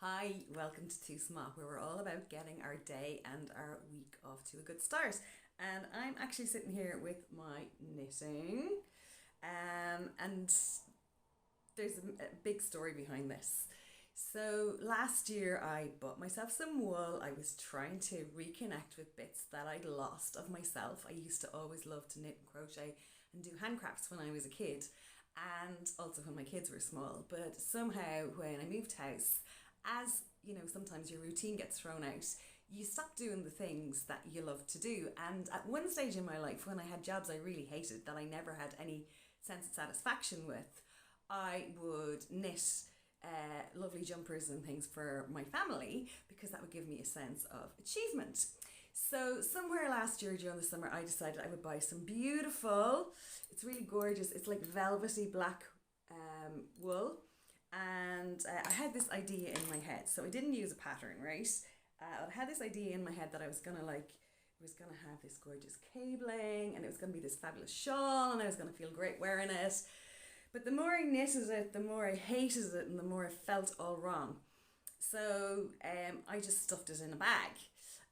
Hi, welcome to Tús Maith, where we're all about getting our day and our week off to a good start. And I'm actually sitting here with my knitting, and there's a big story behind this. So last year I bought myself some wool. I was trying to reconnect with bits that I'd lost of myself. I used to always love to knit and crochet and do handcrafts when I was a kid, and also when my kids were small. But somehow when I moved house, as you know, sometimes your routine gets thrown out, you stop doing the things that you love to do. And at one stage in my life, when I had jobs I really hated, that I never had any sense of satisfaction with, I would knit lovely jumpers and things for my family because that would give me a sense of achievement. So somewhere last year during the summer, I decided I would buy some beautiful, it's really gorgeous, it's like velvety black wool, and I had this idea in my head. So I didn't use a pattern, right? I had this idea in my head that I was gonna it was gonna have this gorgeous cabling, and it was gonna be this fabulous shawl, and I was gonna feel great wearing it. But the more I knitted it, the more I hated it, and the more I felt all wrong. So I just stuffed it in a bag.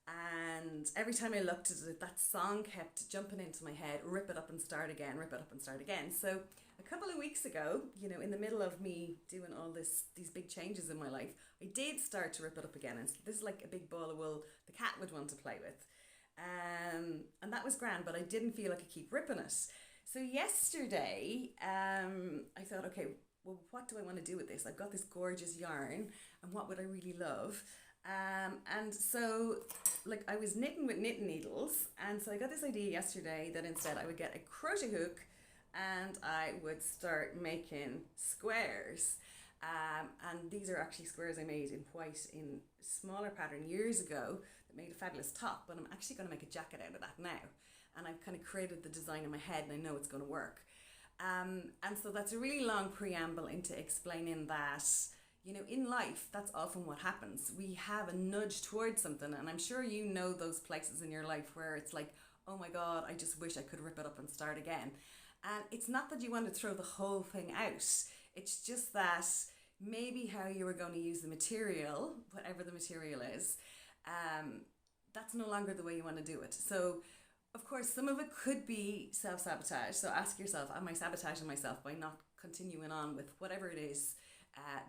And every time I looked at it, that song kept jumping into my head, rip it up and start again, rip it up and start again. So a couple of weeks ago, you know, in the middle of me doing all these big changes in my life, I did start to rip it up again. And this is like a big ball of wool the cat would want to play with. And that was grand, but I didn't feel I could keep ripping it. So yesterday, I thought, okay, well, what do I want to do with this? I've got this gorgeous yarn, and what would I really love? And so, like, I was knitting with knitting needles, and so I got this idea yesterday that instead I would get a crochet hook and I would start making squares. And these are actually squares I made in white in a smaller pattern years ago that made a fabulous top, but I'm actually going to make a jacket out of that now. And I've kind of created the design in my head, and I know it's going to work. And so that's a really long preamble into explaining that, you know, in life, that's often what happens. We have a nudge towards something, and I'm sure you know those places in your life where it's like, oh my God, I just wish I could rip it up and start again. And it's not that you want to throw the whole thing out. It's just that maybe how you were going to use the material, whatever the material is, that's no longer the way you want to do it. So of course, some of it could be self-sabotage. So ask yourself, am I sabotaging myself by not continuing on with whatever it is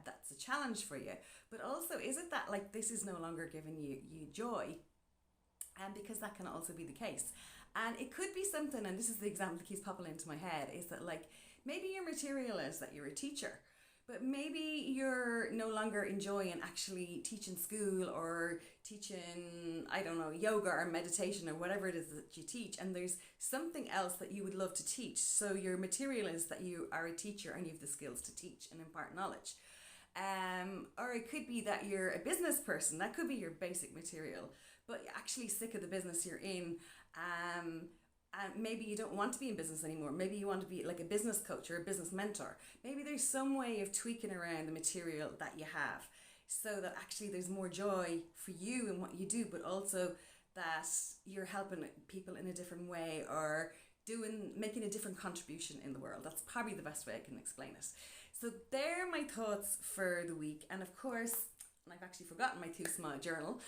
that's a challenge for you? But also, is it that like this is no longer giving you joy? And because that can also be the case. And it could be something, and this is the example that keeps popping into my head, is that like maybe your material is that you're a teacher, but maybe you're no longer enjoying actually teaching school or teaching, I don't know, yoga or meditation or whatever it is that you teach, and there's something else that you would love to teach. So your material is that you are a teacher and you have the skills to teach and impart knowledge. Or it could be that you're a business person. That could be your basic material, but you're actually sick of the business you're in. And maybe you don't want to be in business anymore. Maybe you want to be like a business coach or a business mentor. Maybe there's some way of tweaking around the material that you have so that actually there's more joy for you in what you do, but also that you're helping people in a different way or making a different contribution in the world. That's probably the best way I can explain it. So there are my thoughts for the week. And of course, and I've actually forgotten my Tús Maith journal,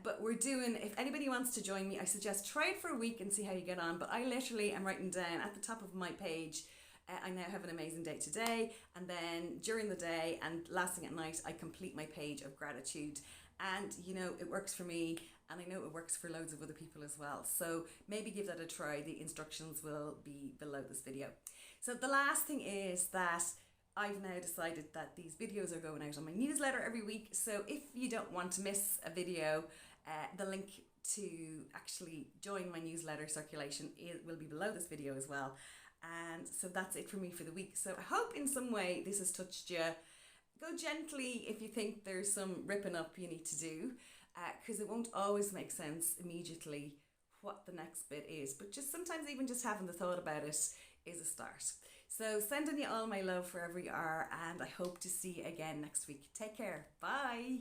but we're doing, if anybody wants to join me, I suggest try it for a week and see how you get on. But I literally am writing down at the top of my page, I now have an amazing day today, and then during the day and last thing at night, I complete my page of gratitude. And you know, it works for me, and I know it works for loads of other people as well. So maybe give that a try. The instructions will be below this video. So the last thing is that I've now decided that these videos are going out on my newsletter every week. So if you don't want to miss a video, the link to actually join my newsletter circulation will be below this video as well. And so that's it for me for the week. So I hope in some way this has touched you. Go gently if you think there's some ripping up you need to do, because it won't always make sense immediately what the next bit is, but just sometimes even just having the thought about it is a start. So sending you all my love wherever you are, and I hope to see you again next week. Take care. Bye.